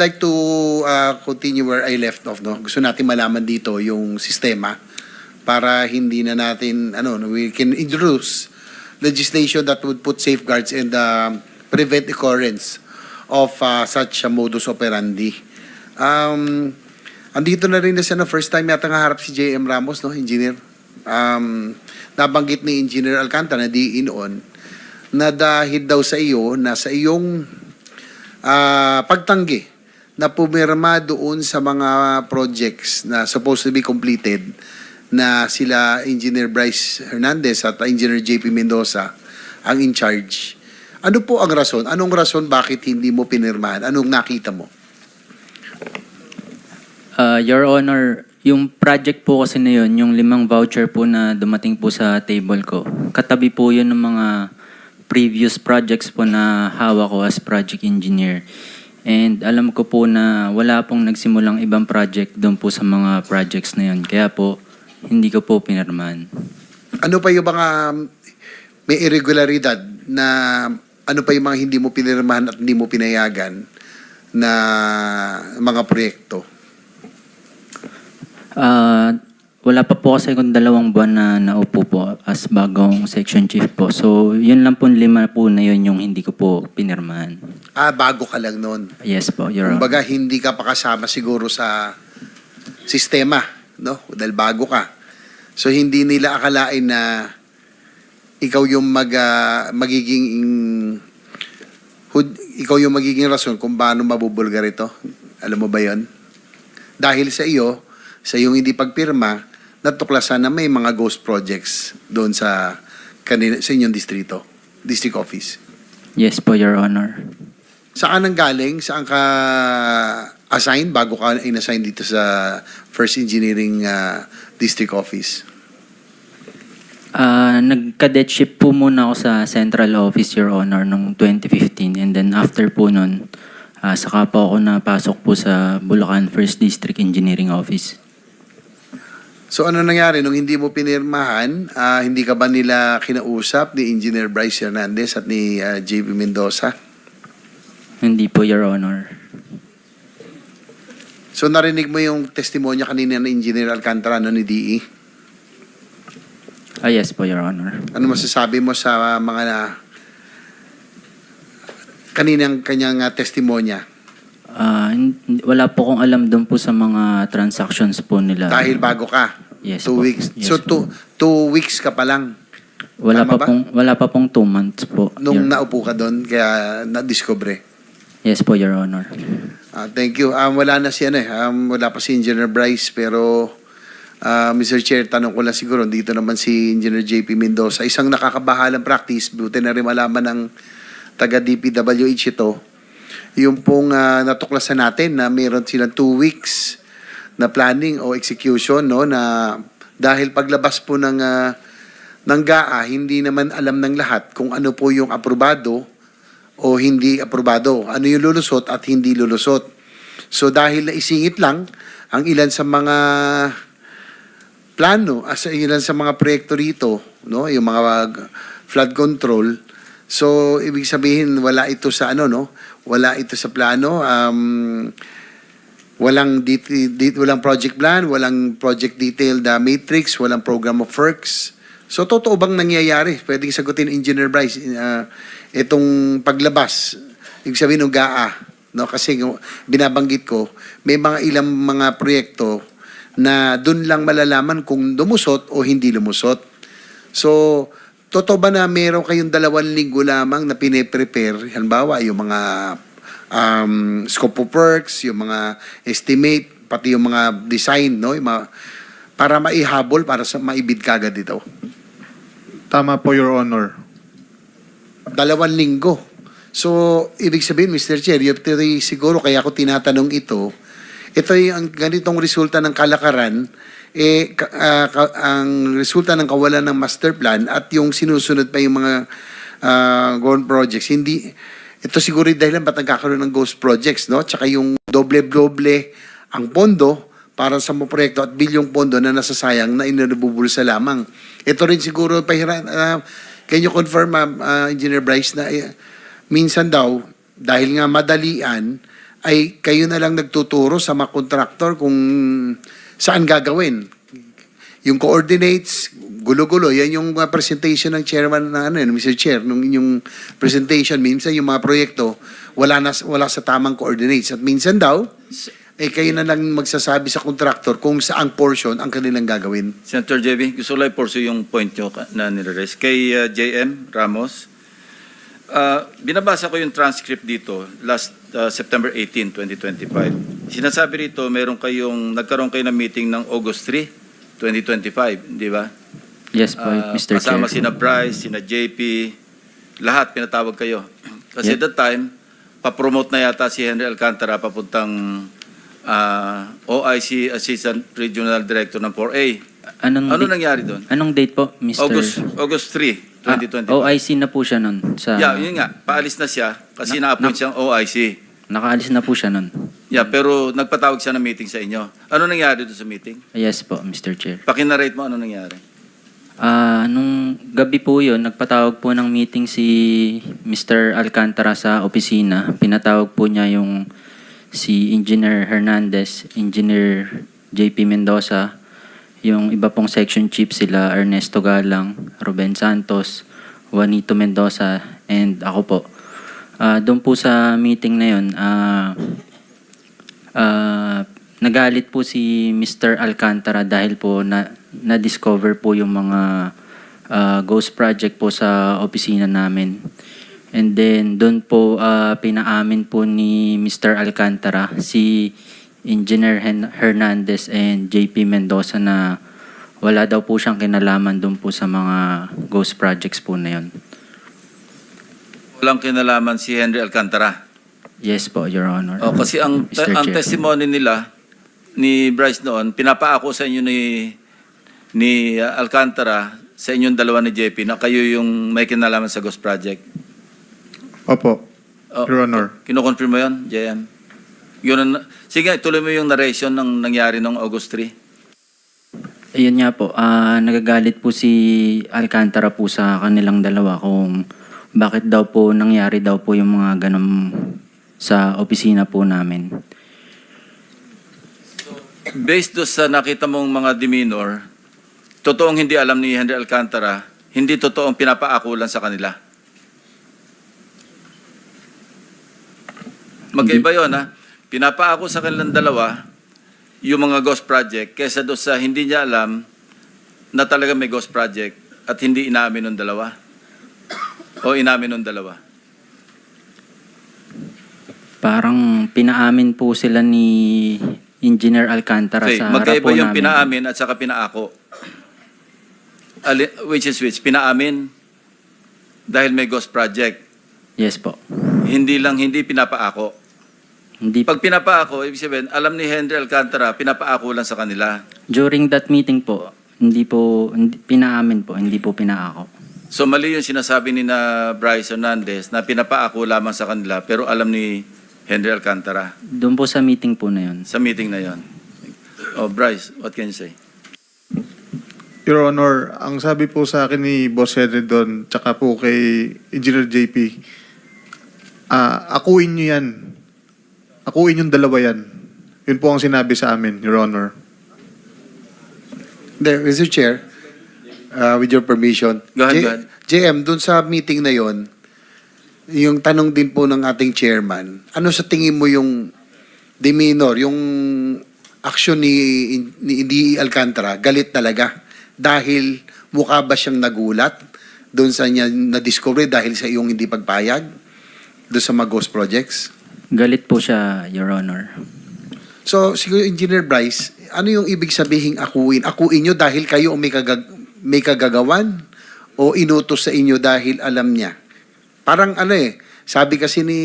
like to continue where I left off, no? Gusto natin malaman dito yung sistema para hindi na natin, we can introduce legislation that would put safeguards and prevent occurrence of such a modus operandi. Andito na rin na siya na first time yata nga harap si J.M. Ramos, no, engineer. Nabanggit ni Engineer Alcantara na di in-on na dahil daw sa iyo na sa iyong pagtanggi na pumirma doon sa mga projects na supposed to be completed na sila Engineer Bryce Hernandez at Engineer JP Mendoza ang in charge. Ano po ang rason? Anong rason bakit hindi mo pinirmahan? Anong nakita mo? Your Honor, yung project po kasi na yun, yung 5 voucher po na dumating po sa table ko, katabi po yun ng mga previous projects po na hawak ko as project engineer. And alam ko po na wala pong nagsimulang ibang project doon po sa mga projects na yun. Kaya po, hindi ko po pinirmahan. Ano pa yung mga may irregularidad na ano pa yung mga hindi mo pinirmahan at hindi mo pinayagan na mga proyekto? Wala pa po kasi kung 2 buwan na naupo po as bagong section chief po. So, yun lang po 5 po na yun yung hindi ko po pinirmahan. Bago ka lang noon. Yes po, Your Honor. Kumbaga, hindi ka pa kasama siguro sa sistema, no? Dahil bago ka. So, hindi nila akalain na ikaw yung ikaw yung magiging rason kung paano mabubulgar ito. Alam mo ba yon? Dahil sa iyo, sa iyong hindi pagpirma, natuklasan na may mga ghost projects doon sa inyong distrito, district office. Yes po, Your Honor. Saan ang galing? Saan ka assign bago ka in-assign dito sa First Engineering District Office? Nag-cadet ship po muna ako sa Central Office, Your Honor, noong 2015. And then after po nun, saka po ako napasok po sa Bulacan First District Engineering Office. So ano nangyari nung hindi mo pinirmahan? Hindi ka ba nila kinausap ni Engineer Bryce Hernandez at ni JP Mendoza? Hindi po, Your Honor. So narinig mo yung testimonya kanina ng Engineer Alcantara ni DE? Yes po, Your Honor. Ano masasabi mo sa mga kaninang kanyang testimonya? Wala po kong alam doon po sa mga transactions po nila. Dahil bago ka? Yes 2 po. weeks. Yes So po. 2 weeks ka pa lang? Wala Tama pa pong 2 months po. Nung naupo ka doon, kaya na-discover. Yes po, Your Honor. Thank you. Wala na si wala pa si Engineer Bryce, pero Mr. Chair, tanong ko lang siguro, dito naman si Engineer JP Mendoza. Isang nakakabahalang practice, buti na rin malaman ng taga-DPWH ito, yung pong natuklasan natin na mayroon silang 2 weeks na planning o execution, no, na dahil paglabas po ng GAA, hindi naman alam ng lahat kung ano po yung aprobado o hindi aprobado. Ano yung lulusot at hindi lulusot. So dahil naisingit lang ang ilan sa mga plano, ilan sa mga proyekto rito, no, yung mga flood control. So ibig sabihin wala ito sa wala ito sa plano. Walang project plan, walang project detailed matrix, walang program of works. So totoo bang nangyayari? Pwedeng sagutin Engineer Bryce itong paglabas, ibig sabihin ng GAA, no? Kasi binabanggit ko, may ilang mga proyekto na doon lang malalaman kung lumusot o hindi lumusot. So, totoo ba na meron kayong 2 linggo lamang na pine-prepare, halimbawa yung mga scope of works, yung mga estimate, pati yung mga design, no? Yung mga, para maihabol, para maibid kagad dito? Tama po, Your Honor. 2 linggo. So, ibig sabihin, Mr. Chair, siguro kaya ako tinatanong ito yung ganitong resulta ng kalakaran, ang resulta ng kawalan ng master plan at yung sinusunod pa yung mga ghost projects. Ito siguro dahilan ba't nagkakaroon ng ghost projects, no? Tsaka yung doble-doble ang pondo para sa mga proyekto at bilyong pondo na nasasayang na inabubulsa lamang. Ito rin siguro, can you confirm, Engineer Bryce, na minsan daw, dahil nga madalian, ay kayo na lang nagtuturo sa mga contractor kung saan gagawin. Yung coordinates, gulo-gulo, yan yung presentation ng chairman na Mr. Chair, nung inyong presentation, minsan yung mga proyekto, wala sa tamang coordinates. At minsan daw, kayo na lang magsasabi sa contractor kung saang portion ang kanilang gagawin. Senator JB, gusto ko lang pursue yung point nyo na nire-raise. Kay JM Ramos, binabasa ko yung transcript dito last September 18, 2025. Sinasabi rito, nagkaroon kayo ng meeting ng August 3, 2025, di ba? Yes po, Mr. Chair. Kasama sina Bryce, sina JP, lahat pinatawag kayo. Kasi at that time, pa-promote na yata si Henry Alcantara papuntang OIC Assistant Regional Director ng 4A. Ano nangyari doon? Anong date po, Mr. August 3, 2025. OIC na po siya nun. Yun nga. Paalis na siya kasi na-appoint siyang OIC. Nakaalis na po siya nun. Pero nagpatawag siya ng meeting sa inyo. Ano nangyari doon sa meeting? Yes po, Mr. Chair. Pakinarate mo ano nangyari. Nung gabi po yun, nagpatawag po ng meeting si Mr. Alcantara sa opisina. Pinatawag po niya si Engineer Hernandez, Engineer JP Mendoza, yung iba pong section chief sila Ernesto Galang, Ruben Santos, Juanito Mendoza, and ako po. Doon po sa meeting na yun, nagalit po si Mr. Alcantara dahil po na-discover po yung mga ghost project po sa opisina namin. And then doon po pinaamin po ni Mr. Alcantara si Engineer Hernandez and JP Mendoza na wala daw po siyang kinalaman doon po sa mga ghost projects po na yun. Walang kinalaman si Henry Alcantara. Yes po, Your Honor. Kasi ang testimony nila ni Bryce noon, pinapaako sa inyo ni Alcantara, sa inyong dalawa ni JP, na kayo yung may kinalaman sa ghost project. Opo, Your Honor. Kino-confirm mo yun, JM? Sige, tuloy mo yung narration ng nangyari noong August 3. Ayun nga po, nagagalit po si Alcantara po sa kanilang dalawa kung bakit daw po nangyari daw po yung mga ganun sa opisina po namin. Based do sa nakita mong mga demeanor, totoong hindi alam ni Henry Alcantara, hindi totoong pinapaako lang sa kanila. Magkaiba yun, ha? Pinapaako sa kanilang dalawa yung mga ghost project kaysa do sa hindi niya alam na talaga may ghost project at hindi inamin ng dalawa. O inamin ng dalawa? Parang pinaamin po sila ni Engineer Alcantara sa harap po namin. Magkaiba yung pinaamin at saka pinaako. Which is which? Pinaamin dahil may ghost project. Yes po. Hindi pinapaako. Hindi. Pag pinapaako, ibig sabihin, alam ni Henry Alcantara, pinapaako lang sa kanila. During that meeting po, hindi pinaamin po, hindi po pinaako. So mali yung sinasabi ni na Bryce Hernandez na pinapaako lamang sa kanila pero alam ni Henry Alcantara. Doon po sa meeting po na yun. Sa meeting na yon. Bryce, what can you say? Your Honor, ang sabi po sa akin ni Boss Henry doon, tsaka po kay Engineer JP, akuin nyo yan. Akuin yung dalawa yan. Yun po ang sinabi sa amin, Your Honor. Mr. Chair, with your permission. Go ahead. JM, dun sa meeting na yon, yung tanong din po ng ating chairman, ano sa tingin mo yung demeanor, yung action ni Alcantara, galit talaga? Dahil mukha ba siyang nagulat doon sa niya na-discover dahil sa iyong hindi pagpayag doon sa mga ghost projects? Galit po siya, Your Honor. So, siguro Engineer Bryce, ano yung ibig sabihin akuin? Akuin nyo dahil kayo may kagagawan o inutos sa inyo dahil alam niya? Parang sabi kasi ni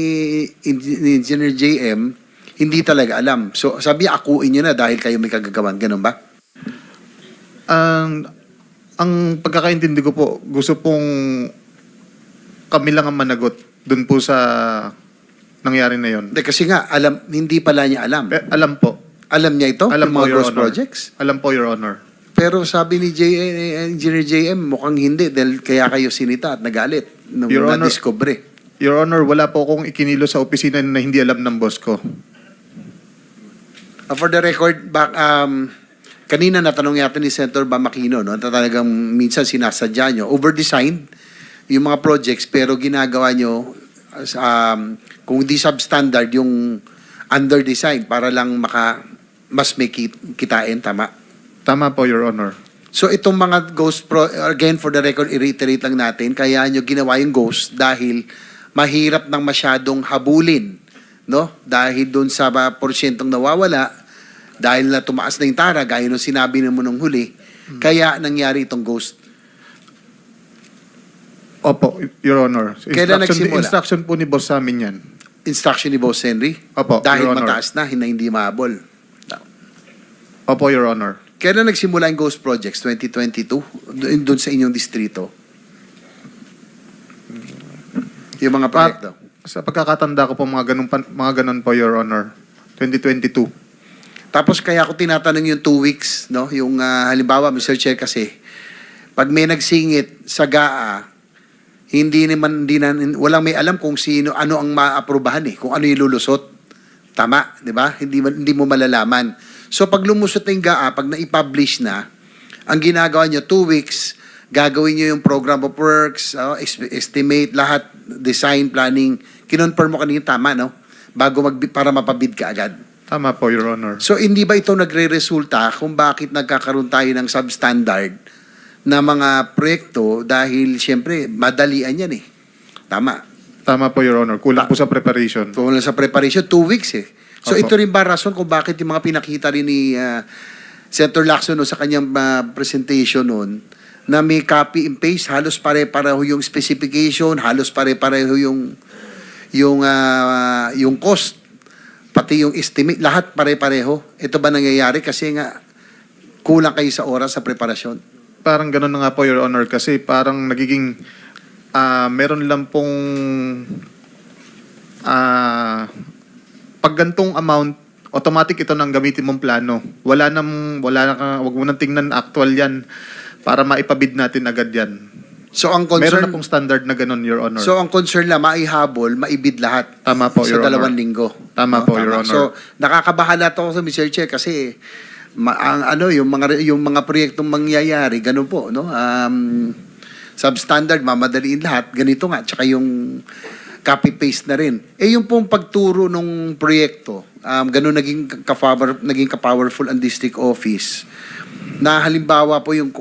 Engineer JM, hindi talaga alam. So sabi niya, akuin nyo na dahil kayo may kagagawan. Ganun ba? Ang pagkakaintindi ko po, gusto pong kami lang ang managot dun po sa nangyari na yon. Kasi nga, hindi pala niya alam. Alam po. Alam niya ito? Alam yung mga po, Your ghost Honor. projects? Alam po, Your Honor. Pero sabi ni Engineer JM, mukhang hindi dahil kaya kayo sinita at nagalit nung Your Honor, na-discover. Your Honor, wala po akong ikinilo sa opisina na hindi alam ng boss ko. For the record, kanina natanong yata ni Senator Bamakino, no, talagang minsan sinasadya nyo, over-designed yung mga projects, pero ginagawa nyo, kung di substandard, yung under-design para lang mas may kitain, tama? Tama po, Your Honor. So itong mga ghost, again for the record, i-reiterate lang natin, kaya nyo ginawa yung ghost dahil mahirap nang masyadong habulin, no? Dahil doon sa porsyentong nawawala, dahil na tumaas na yung tara, gaya nung sinabi mo nung huli, kaya nangyari itong ghost. Opo, Your Honor. Kailan nagsimula? Instruction po ni boss sa amin yan. Instruction ni Boss Henry? Opo, Dahil Your Honor. mataas na, hindi mahabol. Opo, Your Honor. Kailan nagsimula yung ghost projects? 2022? Doon sa inyong distrito? Yung mga proyekto? Sa pagkakatanda ko po, mga ganun po, Your Honor. 2022. Tapos kaya ako tinatanong yung 2 weeks, no? Yung halimbawa, Mr. Chair, kasi pag may nagsingit sa GAA, walang may alam kung ano ang maaprubahan kung ano yung lulusot. Tama, di ba? Hindi mo malalaman. So pag lumusot na yung GAA, pag na-publish na, ang ginagawa nyo, 2 weeks, gagawin nyo yung program of works, estimate, lahat, design, planning, kinonfirm mo kanina tama, no? Para mapabid ka agad. Tama po, Your Honor. So hindi ba ito nagre-resulta kung bakit nagkakaroon tayo ng substandard na mga proyekto dahil siyempre madalian yan Tama. Tama po, Your Honor. Kulang po sa preparation. Kung sa preparation, 2 weeks So Opo. ito rin ba rason kung bakit yung mga pinakita rin ni Senator Lacson sa kanyang presentation noon na may copy and paste, halos pare-pareho yung specification, halos pare-pareho yung cost, pati yung estimate, lahat pare-pareho. Ito ba nangyayari kasi nga kulang kayo sa oras sa preparasyon? Parang ganun na nga po, Your Honor, kasi parang nagiging meron lang pong pag gantong amount, automatic ito nang gamitin mong plano. Wag mo nang tingnan actual yan para maipabid natin agad yan. So ang Meron concern, na pong standard na ganun, Your Honor. so ang concern lang, maihabol, maibid lahat. Tama po, sa Your Honor. 2 linggo. Tama po, Your Honor. So nakakabahala to sa Mr. Chair kasi yung mga proyektong mangyayari, ganun po, no? Substandard, mamadaliin lahat, ganito nga, tsaka yung copy-paste na rin. Yung pong pagturo ng proyekto, ganun naging ka-powerful ang district office, na halimbawa po yung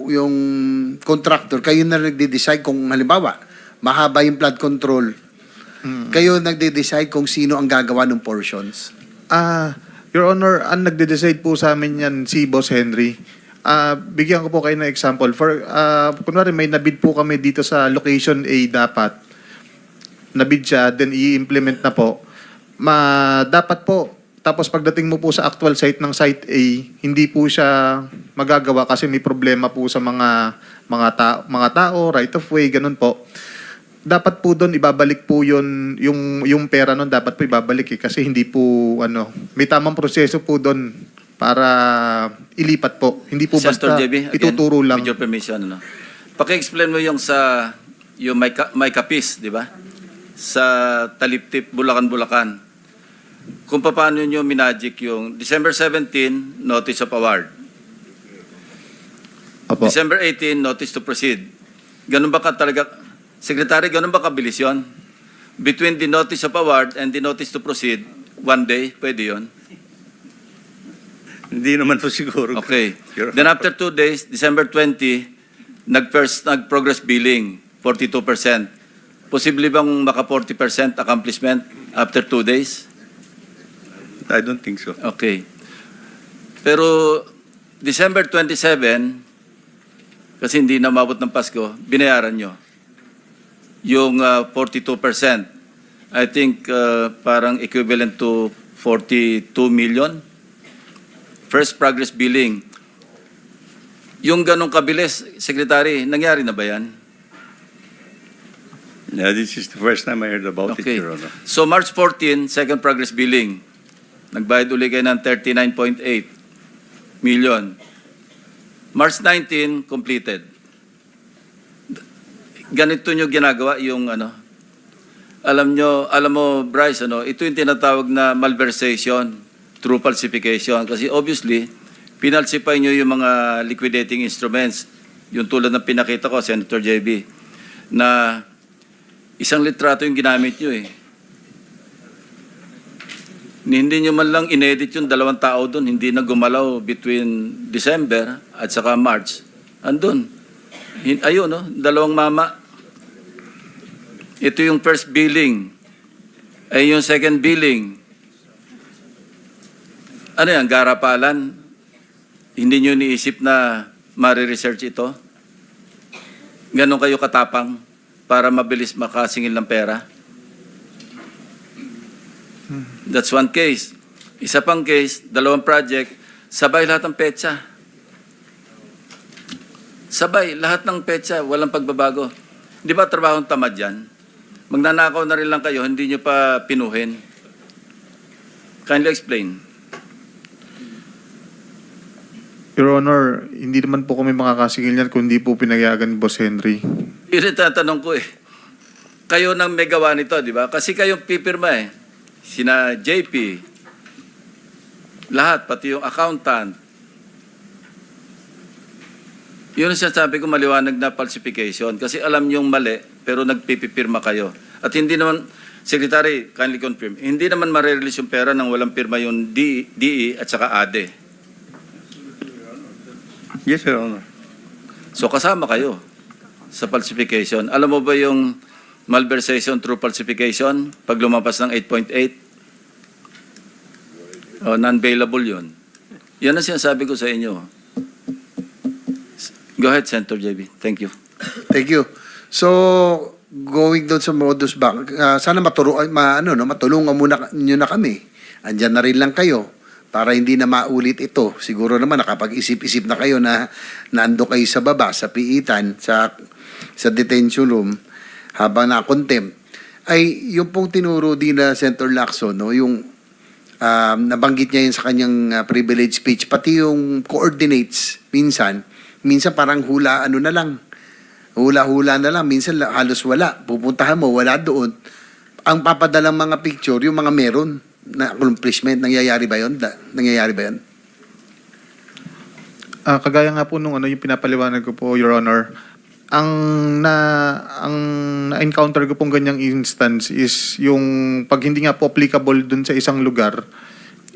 contractor, kayo na nagde-decide kung halimbawa, mahaba yung flood control, kayo nagde-decide kung sino ang gagawa ng portions. Your Honor, ang nagde-decide po sa amin yan si Boss Henry. Bigyan ko po kayo ng example. Kunwari may nabid po kami dito sa location A dapat. Nabid siya, then i-implement na po. Dapat po, tapos pagdating mo po sa actual site ng site A, hindi po siya magagawa kasi may problema po sa mga tao, right of way, ganun po. Dapat po doon ibabalik po yung pera noon, dapat po ibabalik kasi hindi po may tamang proseso po doon para ilipat po. Hindi po Senator basta JB, again, ituturo lang. with your permission, paki-explain mo yung may kapis, di ba? Sa Taliptip, Bulacan. Kung paano nyo minagic yung December 17, notice of award. Opo. December 18, notice to proceed. Ganun ba Secretary, ganun ba kabilis yun? Between the notice of award and the notice to proceed, 1 day, pwede yun? Hindi naman po siguro. Okay. Then after 2 days, December 20, nag-progress billing, 42%. Posible bang maka 40% accomplishment after 2 days? I don't think so. Okay. Pero December 27, kasi hindi na mabot ng Pasko, binayaran nyo yung 42%. I think parang equivalent to 42 million. First progress billing. Yung ganong kabilis, Secretary, nangyari na ba yan? Yeah, this is the first time I heard about Okay. it, Your Honor. So March 14, second progress billing. Nagbayad uli kayo ng 39.8 million. March 19, completed. Ganito nyo ginagawa yung Alam mo, Bryce, ito yung tinatawag na malversation. through falsification. Kasi obviously, pinalsify nyo yung mga liquidating instruments. Yung tulad ng pinakita ko, Senator JB, na isang litrato yung ginamit nyo eh. Hindi nyo man lang inedit yung 2 tao doon, hindi na gumalaw between December at saka March. Andun. Ayun, no? 2 mama. Ito yung first billing. Ay yung second billing. Ano yan, garapalan? Hindi nyo niisip na mariresearch ito? Ganon kayo katapang para mabilis makasingil ng pera? That's one case. Isa pang case, 2 project, sabay lahat ng petsa. Sabay, lahat ng petsa, walang pagbabago. Di ba trabahong tamad yan? Magnanakaw na rin lang kayo, hindi nyo pa pinuhin. Kindly explain. Your Honor, hindi naman po kami makakasingil yan kung hindi po pinayagan ni Boss Henry. Yun ang tatanong ko eh. Kayo nang may gawa nito, di ba? Kasi kayong pipirma eh. Sina JP, lahat, pati yung accountant. Yun ang sinasabi ko, maliwanag na falsification. Kasi alam yung mali, pero nagpipirma kayo. At hindi naman, Secretary, kindly confirm, hindi naman marerelease yung pera nang walang pirma yung DE at saka ADE. Yes, Your Honor. So kasama kayo sa falsification. Alam mo ba yung malversation through falsification pag lumabas ng 8.8? Non-bailable yun. Yan ang sinasabi ko sa inyo. Go ahead, Senator JB. Thank you. Thank you. So, going doon sa modus bank, sana matulungan muna nyo na kami. Andyan na rin lang kayo para hindi na maulit ito. Siguro naman nakapag-isip-isip na kayo na naando kayo sa baba, sa piitan, sa detention room, habang na-contempt. Ay, yung pong tinuro din na Senator Lacson, no, yung nabanggit niya yun sa kanyang privilege speech, pati yung coordinates, minsan parang hula na lang, minsan halos wala. Pupuntahan mo, wala doon. Ang papadalang mga picture, yung mga meron na accomplishment, nangyayari ba yun? Kagaya nga po nung yung pinapaliwanag ko po, Your Honor, ang na-encounter ko pong ganyang instance is yung pag hindi nga po applicable dun sa isang lugar,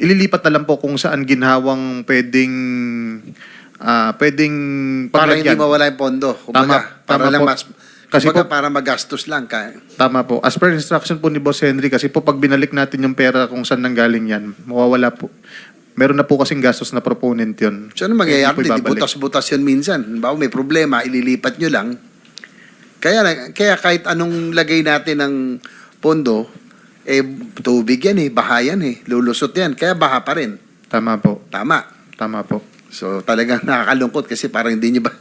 ililipat na lang po kung saan ginhawang pwedeng para hindi mawala yung pondo. Kumbaga, para lang po. Kasi po, para magastos lang. Tama po. As per instruction po ni Boss Henry, kasi po pag binalik natin yung pera kung saan nanggaling yan, mawawala po. Meron na po kasing gastos na proponent yun. So ano mangyayari? Di butas-butas yun minsan. Bago may problema, ililipat nyo lang. Kaya kahit anong lagay natin ng pondo, tubig yan baha yan lulusot yan. Kaya baha pa rin. Tama po. Tama po. So talagang nakakalungkot kasi parang hindi nyo ba,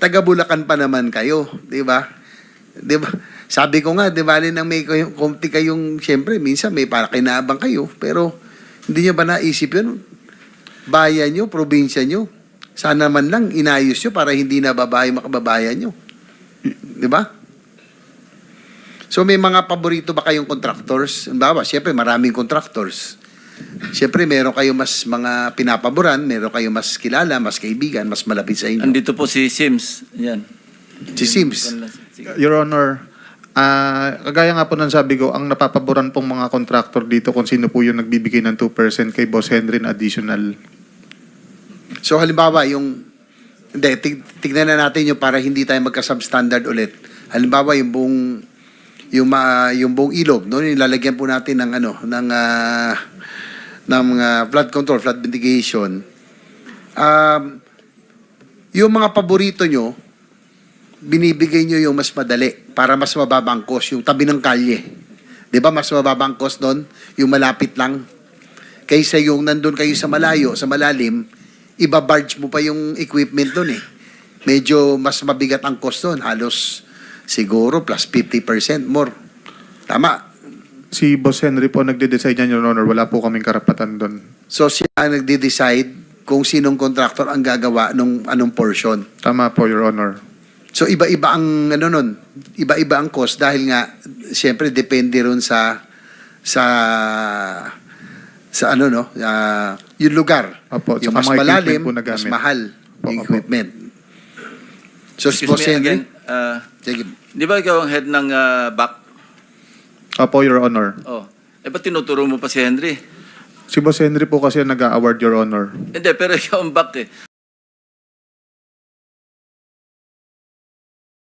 taga Bulacan pa naman kayo, di ba? Di ba? Sabi ko nga, di ba, nang may kumpi kayong, siyempre, minsan may parakinabang kayo, pero hindi nyo ba naisip yun? Bayan nyo, probinsya nyo, sana man lang inayos nyo para hindi nababahay makababayan nyo. Di ba? So may mga paborito ba kayong contractors? Bawa, siyempre, maraming contractors. Siyempre, meron kayo mas mga pinapaboran, meron kayo mas kilala, mas kaibigan, mas malapit sa inyo. Andito po si Sims. Yan. Si Sims. Your Honor, kagaya nga po ng sabi ko, ang napapaboran pong mga contractor dito kung sino po yung nagbibigay ng 2% kay Boss Henry na additional. So halimbawa, tignan na natin yung para hindi tayo magka-substandard ulit. Halimbawa, yung buong ilog, no, nilalagyan po natin ng flood control, flood mitigation. Yung mga paborito nyo, binibigay nyo yung mas madali para mas mababang cost, yung tabi ng kalye. Di ba mas mababang cost doon? Yung malapit lang. Kaysa yung nandun kayo sa malayo, sa malalim, ibabarge mo pa yung equipment doon Medyo mas mabigat ang cost doon. Halos siguro plus 50% more. Tama. Si Boss Henry po nagde-decide yan, Your Honor. Wala po kaming karapatan doon. So siya ang nagde-decide kung sinong contractor ang gagawa ng anong portion. Tama po, Your Honor. So iba-iba ang iba-iba ang cost dahil nga siyempre depende ron sa sa ano no, yung lugar. Opo, Yung tsaka mas mga malalim, equipment po na mas gamit. mahal yung Opo. equipment. So, Excuse Boss me Henry, again. sige. Di ba ikaw ang head ng back? Opo, Your Honor. Oh. Ba't tinuturo mo pa si Henry? Si Boss Henry po kasi ang nag-award, Your Honor. Hindi, pero ikaw ang back eh.